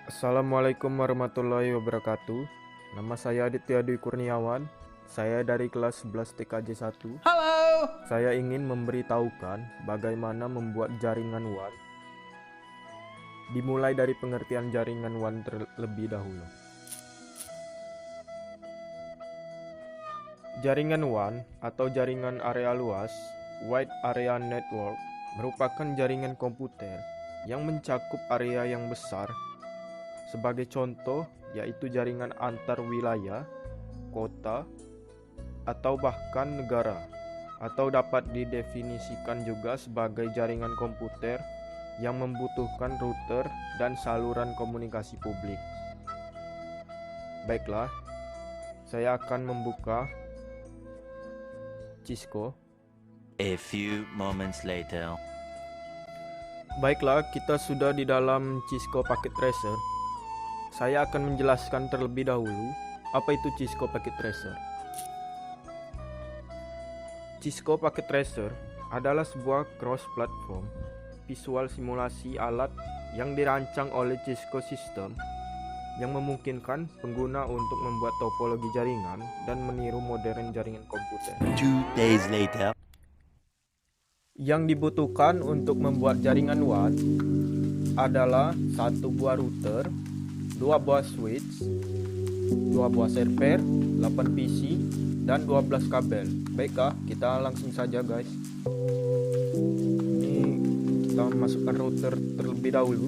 Assalamualaikum warahmatullahi wabarakatuh. Nama saya Aditya Dwi Kurniawan. Saya dari kelas 11 TKJ 1. Halo. Saya ingin memberitahukan bagaimana membuat jaringan WAN. Dimulai dari pengertian jaringan WAN terlebih dahulu. Jaringan WAN atau jaringan area luas, Wide Area Network, merupakan jaringan komputer yang mencakup area yang besar. Sebagai contoh, yaitu jaringan antar wilayah, kota, atau bahkan negara, atau dapat didefinisikan juga sebagai jaringan komputer yang membutuhkan router dan saluran komunikasi publik. Baiklah, saya akan membuka Cisco. A few moments later. Baiklah, kita sudah di dalam Cisco Packet Tracer. Saya akan menjelaskan terlebih dahulu apa itu Cisco Packet Tracer. Cisco Packet Tracer adalah sebuah cross-platform visual simulasi alat yang dirancang oleh Cisco System yang memungkinkan pengguna untuk membuat topologi jaringan dan meniru modern jaringan komputer. 2 days later. Yang dibutuhkan untuk membuat jaringan WAN adalah satu buah router, 2 buah switch, 2 buah server, 8 PC, dan 12 kabel. Baiklah, kita langsung saja guys. Ini kita masukkan router terlebih dahulu.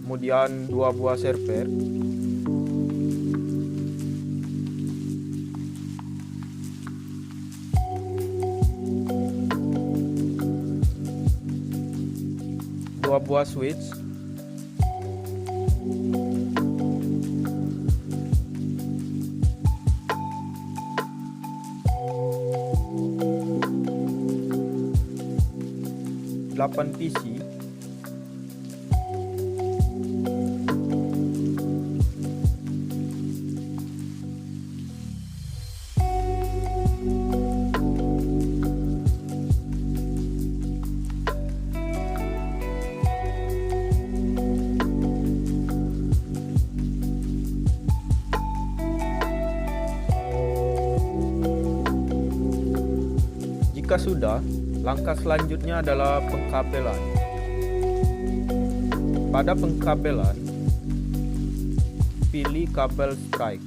Kemudian 2 buah server. Dua buah switch. Delapan PC. Jika sudah, langkah selanjutnya adalah pengkabelan. Pada pengkabelan, pilih kabel strike.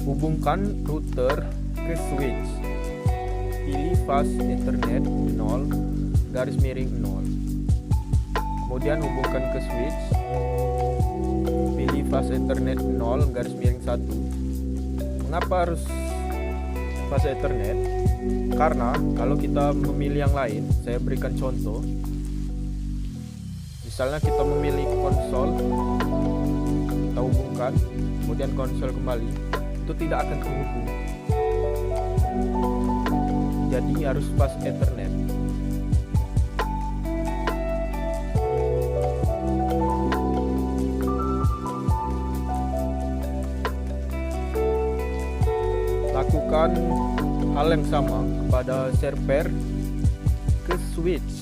Hubungkan router ke switch. Pilih fast Ethernet 0 garis miring 0. Kemudian hubungkan ke switch. Pilih fast Ethernet 0 garis miring 1. Mengapa harus fast Ethernet? Karena kalau kita memilih yang lain, saya berikan contoh. Misalnya kita memilih konsol, kita hubungkan, kemudian konsol kembali, itu tidak akan terhubung. Jadi harus fast Ethernet. Lakukan hal yang sama kepada server ke switch.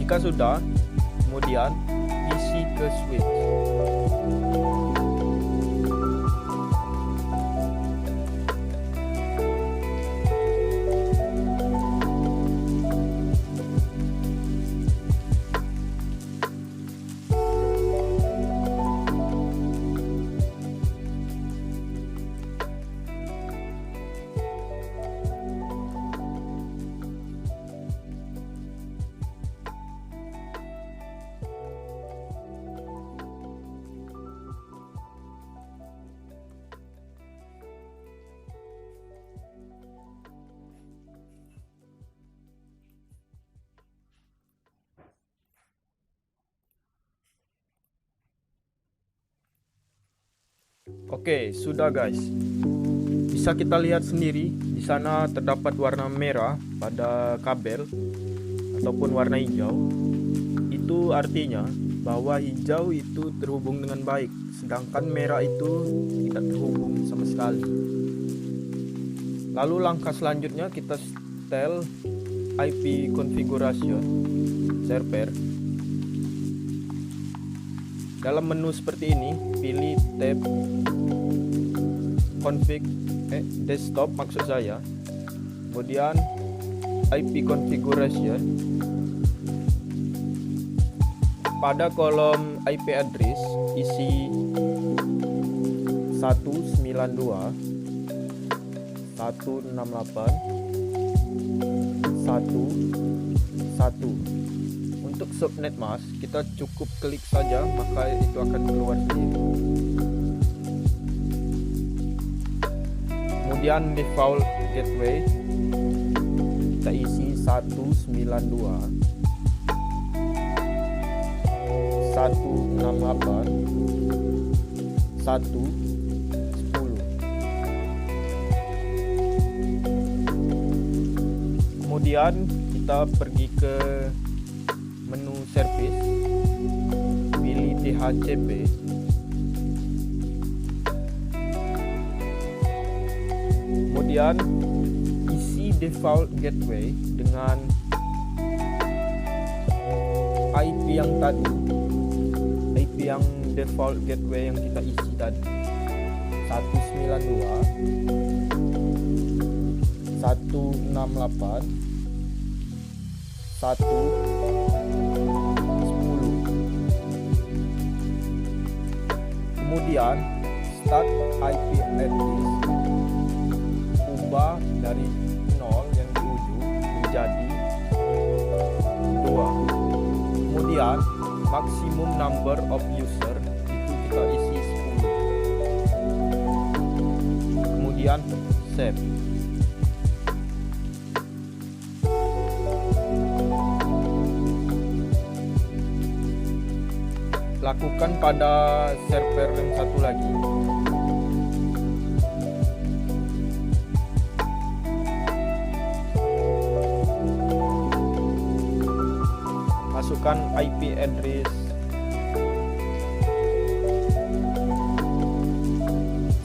Jika sudah, kemudian PC ke switch. Oke, sudah guys. Bisa kita lihat sendiri, di sana terdapat warna merah pada kabel ataupun warna hijau. itu artinya bahwa hijau itu terhubung dengan baik, sedangkan merah itu tidak terhubung sama sekali. Lalu langkah selanjutnya kita setel IP configuration server. Dalam menu seperti ini, pilih tab config desktop maksud saya. Kemudian IP configuration. Pada kolom IP address isi 192.168.1.1. Untuk subnet mask kita cukup klik saja, maka itu akan keluar sendiri. Kemudian default gateway kita isi 168.1.10. Kemudian kita pergi ke menu service, pilih DHCP. Kemudian isi default gateway dengan IP yang tadi, IP yang default gateway yang kita isi tadi, 192.168.1.10. Kemudian start IP address, ubah dari 0 yang di ujung menjadi 2. Kemudian maximum number of user itu kita isi 10. Kemudian save. Lakukan pada server yang satu lagi. Masukkan IP address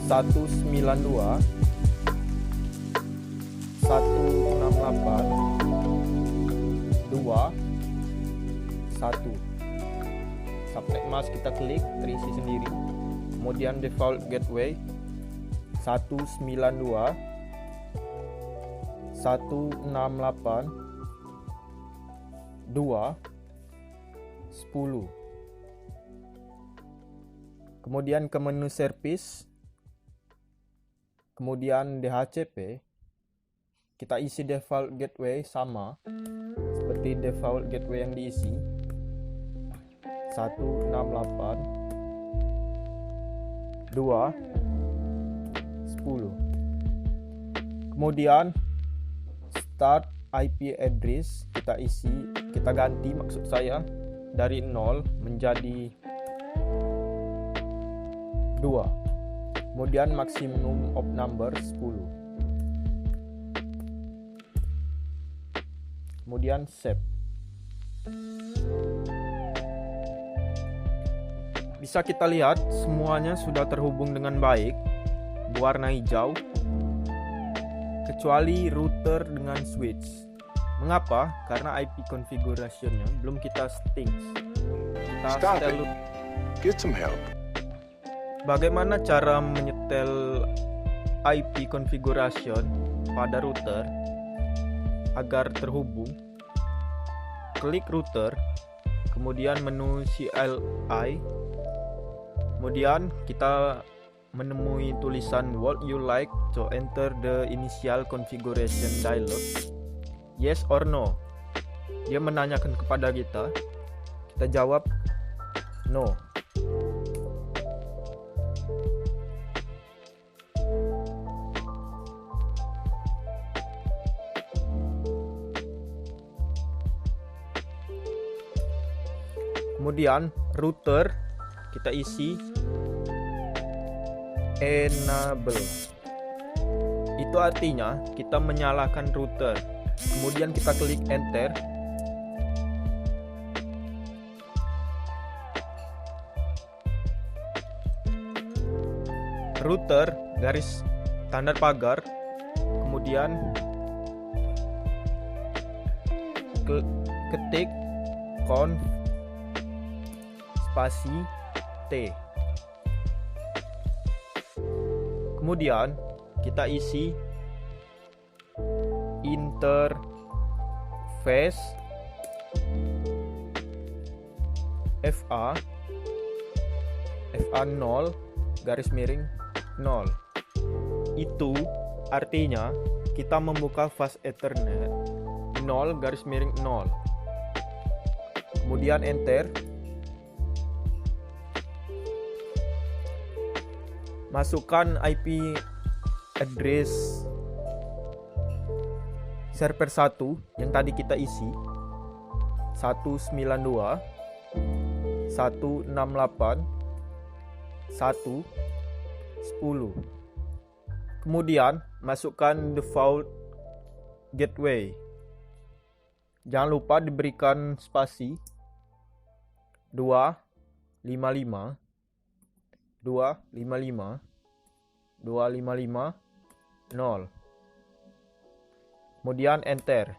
192.168.2.1. Subnet mask kita klik, terisi sendiri. Kemudian default gateway 192.168.2.10. Kemudian ke menu service, kemudian DHCP, kita isi default gateway sama seperti default gateway yang diisi, 168.2.10. Kemudian start IP address kita ganti maksud saya dari 0 menjadi 2. Kemudian maximum of number 10. Kemudian save. Bisa kita lihat semuanya sudah terhubung dengan baik, berwarna hijau, kecuali router dengan switch. Mengapa? Karena IP configuration-nya belum kita setting. Kita setel. Get some help. Bagaimana cara menyetel IP configuration pada router agar terhubung? Klik router, kemudian menu CLI, kemudian kita menemui tulisan "Would you like to enter the initial configuration dialog? Yes or no?" Dia menanyakan kepada kita jawab no. Kemudian router kita isi enable. Itu artinya kita menyalakan router. Kemudian kita klik enter. router garis tanda pagar, kemudian ketik conf spasi T. Kemudian kita isi interface FA 0 garis miring 0. Itu artinya kita membuka fast Ethernet 0 garis miring 0. Kemudian enter. Masukkan IP address server 1 yang tadi kita isi 192.168.1.10. Kemudian masukkan default gateway. Jangan lupa diberikan spasi 255 255 255 0. Kemudian enter.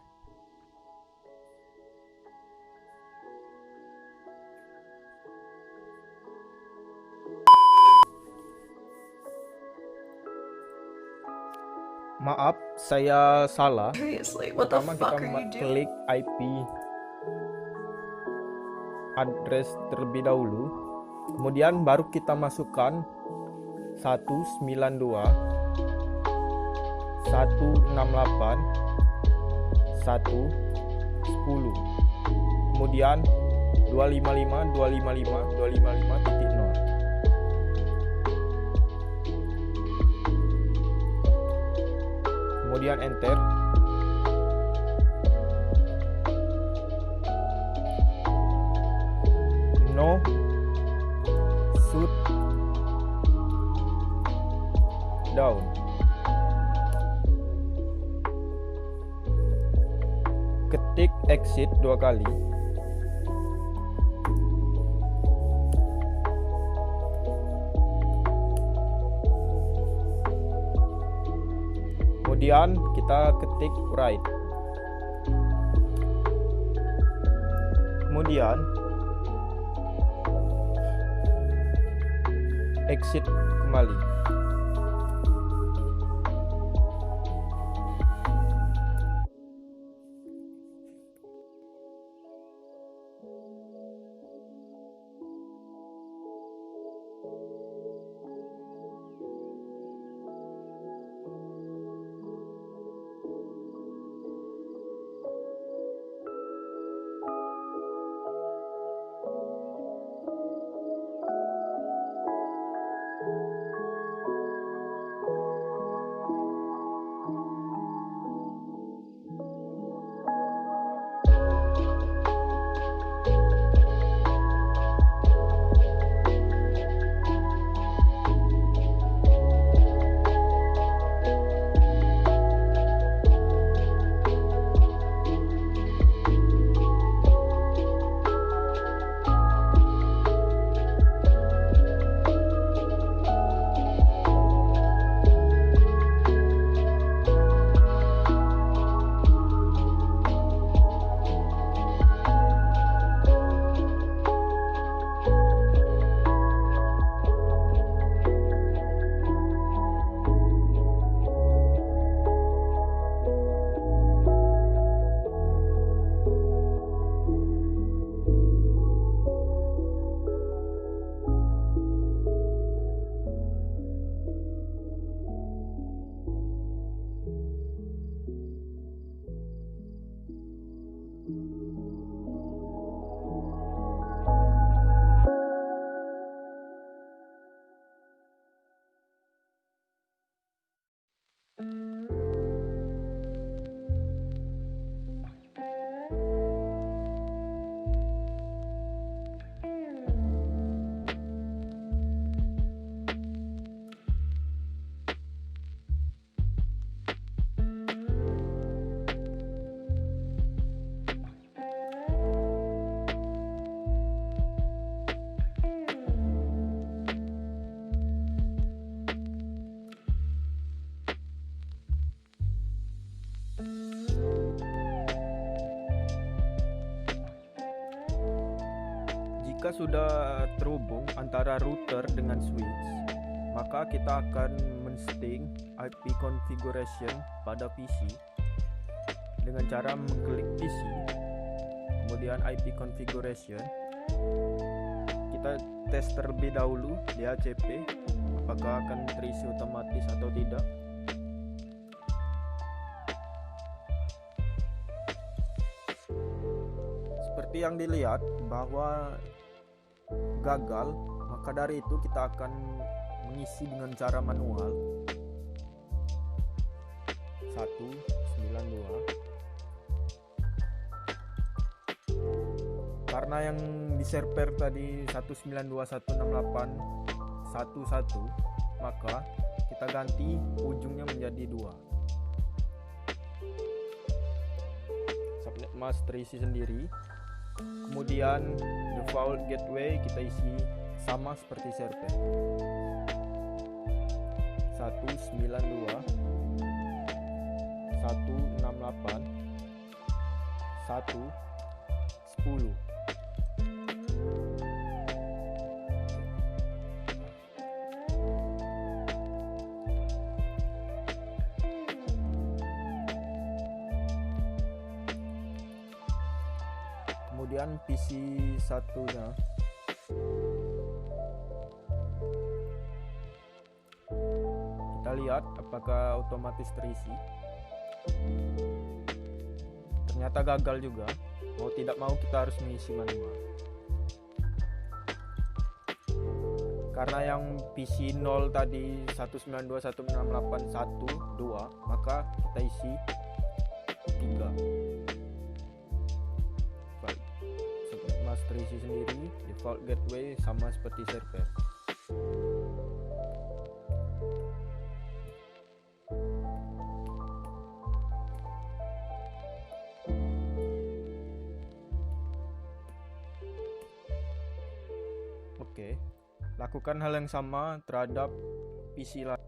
Maaf, saya salah. Seriously, what the Pertama fuck kita are you doing? klik IP address terlebih dahulu. Kemudian baru kita masukkan 192.168.1.10. Kemudian 255.255.255.0. Kemudian enter. No shoot down. Ketik exit 2 kali. Kemudian kita ketik write. Kemudian exit kembali. Jika sudah terhubung antara router dengan switch, maka kita akan men-setting IP configuration pada PC dengan cara mengklik PC, kemudian IP configuration. Kita tes terlebih dahulu DHCP apakah akan terisi otomatis atau tidak. Seperti yang dilihat bahwa gagal, maka dari itu kita akan mengisi dengan cara manual 192. Karena yang di server tadi 192.168.1.1, maka kita ganti ujungnya menjadi 2. Subnet mask terisi sendiri. Kemudian default gateway kita isi sama seperti server 192.168.1.10. Kemudian PC satunya kita lihat apakah otomatis terisi. Ternyata gagal juga. Mau tidak mau kita harus mengisi manual. Karena yang PC 0 tadi 192.168.1.2, maka kita isi 3. Terisi sendiri, default gateway sama seperti server. Oke, lakukan hal yang sama terhadap PC lain.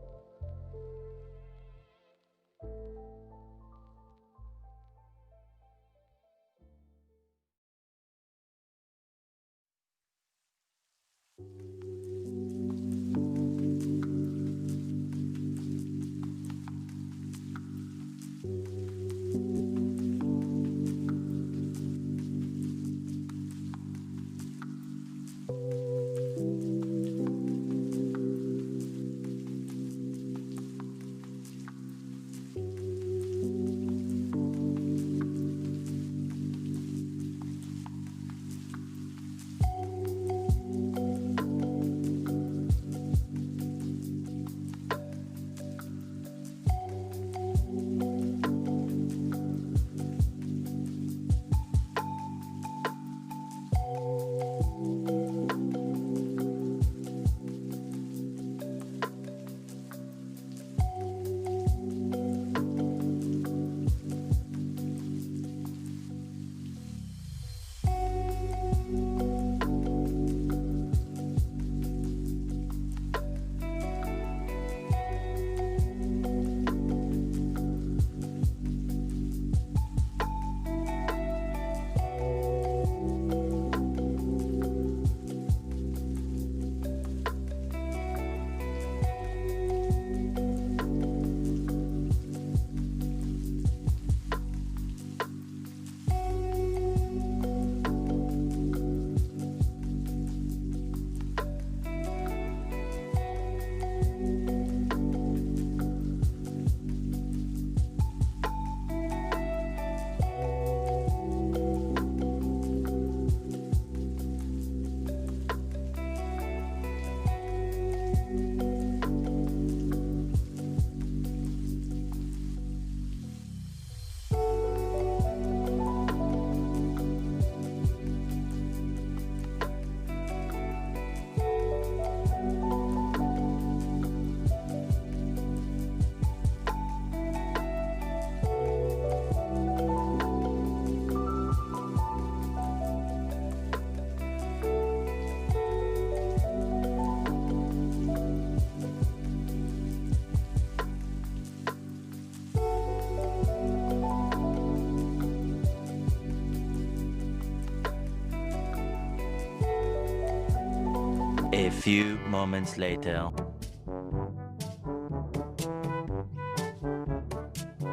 A few moments later.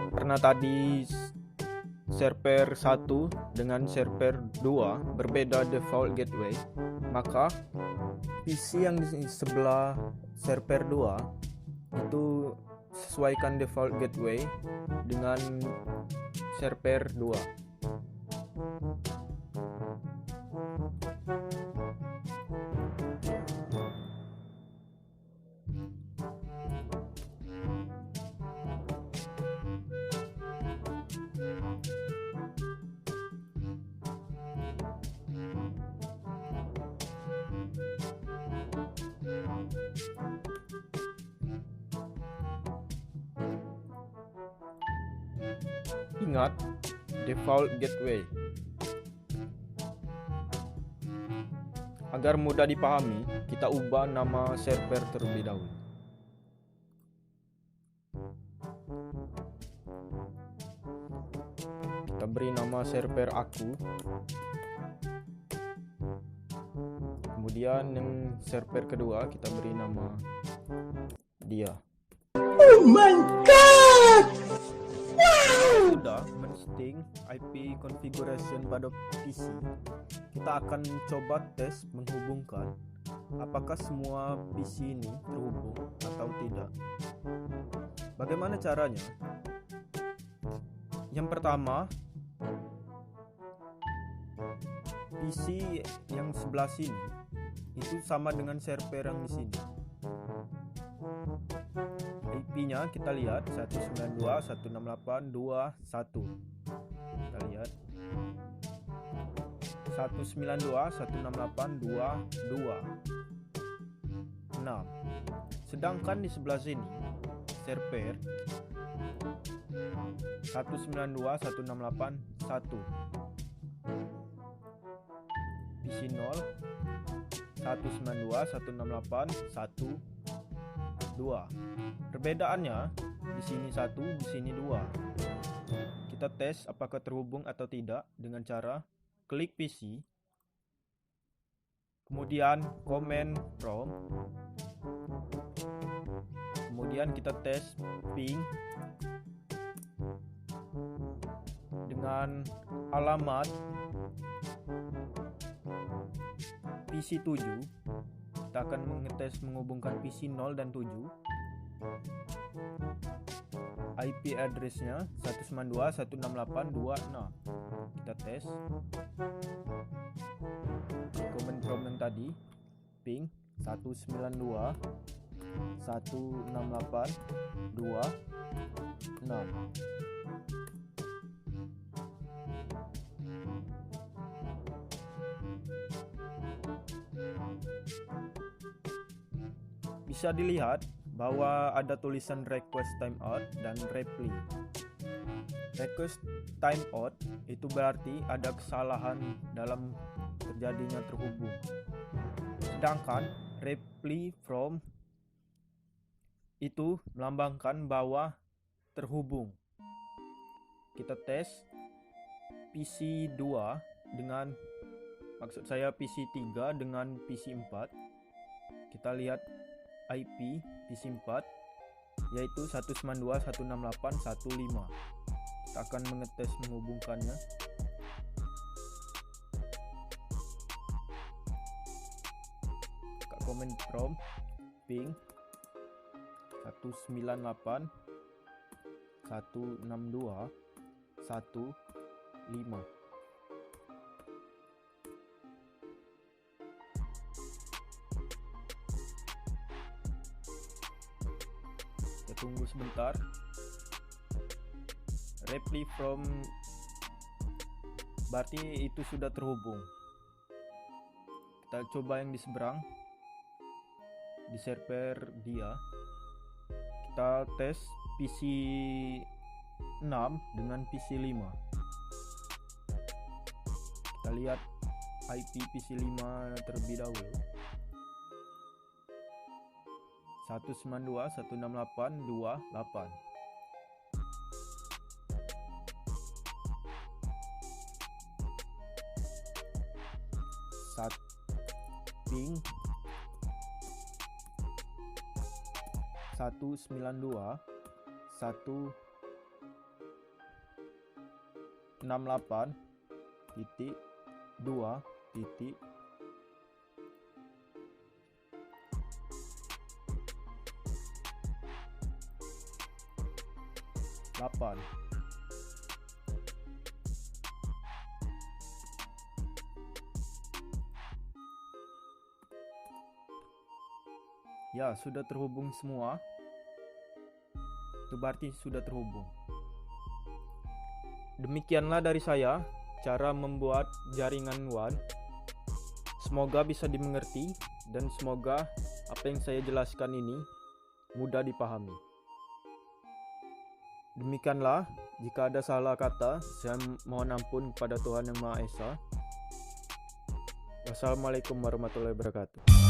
Karena tadi server 1 dengan server 2 berbeda default gateway, maka PC yang di sebelah server 2 itu sesuaikan default gateway dengan server 2. Ingat, default gateway. Agar mudah dipahami, kita ubah nama server terlebih dahulu. Kita beri nama server aku. Kemudian yang server kedua kita beri nama dia. Oh my god! Sudah men-setting IP configuration pada PC, kita akan coba tes menghubungkan apakah semua PC ini terhubung atau tidak. Bagaimana caranya? Yang pertama, PC yang sebelah sini itu sama dengan server yang di sini. IP-nya kita lihat 192.168.2.1. Kita lihat 192.168.2.2.6. Sedangkan di sebelah sini server 192.168.1. PC 0 192.168.1.2. Perbedaannya di sini 1, di sini 2. Kita tes apakah terhubung atau tidak dengan cara klik PC, kemudian command prompt, kemudian kita tes ping dengan alamat PC 7. Kita akan mengetes menghubungkan PC 0 dan 7. IP address-nya 192.168.2.6. Kita tes. Command prompt yang tadi ping 192.168.2.6. Bisa dilihat bahwa ada tulisan request timeout dan reply. Request timeout itu berarti ada kesalahan dalam terjadinya terhubung. Sedangkan reply from itu melambangkan bahwa terhubung. Kita tes PC 2 dengan, maksud saya PC 3 dengan PC 4. Kita lihat IP PC 4 yaitu 192.168.1.5. Kita akan mengetes menghubungkannya. Command prompt ping 198.162.1.5. Tunggu sebentar. Reply from berarti itu sudah terhubung. Kita coba yang di seberang, di server dia. Kita tes PC 6 dengan PC 5. Kita lihat IP PC 5 terlebih dahulu. 192.168.2.8. Ping 192 168.2.8. Ya, sudah terhubung semua. Itu berarti sudah terhubung. Demikianlah dari saya cara membuat jaringan WAN. Semoga bisa dimengerti dan semoga apa yang saya jelaskan ini mudah dipahami. Demikianlah, jika ada salah kata, saya mohon ampun kepada Tuhan Yang Maha Esa. Wassalamualaikum warahmatullahi wabarakatuh.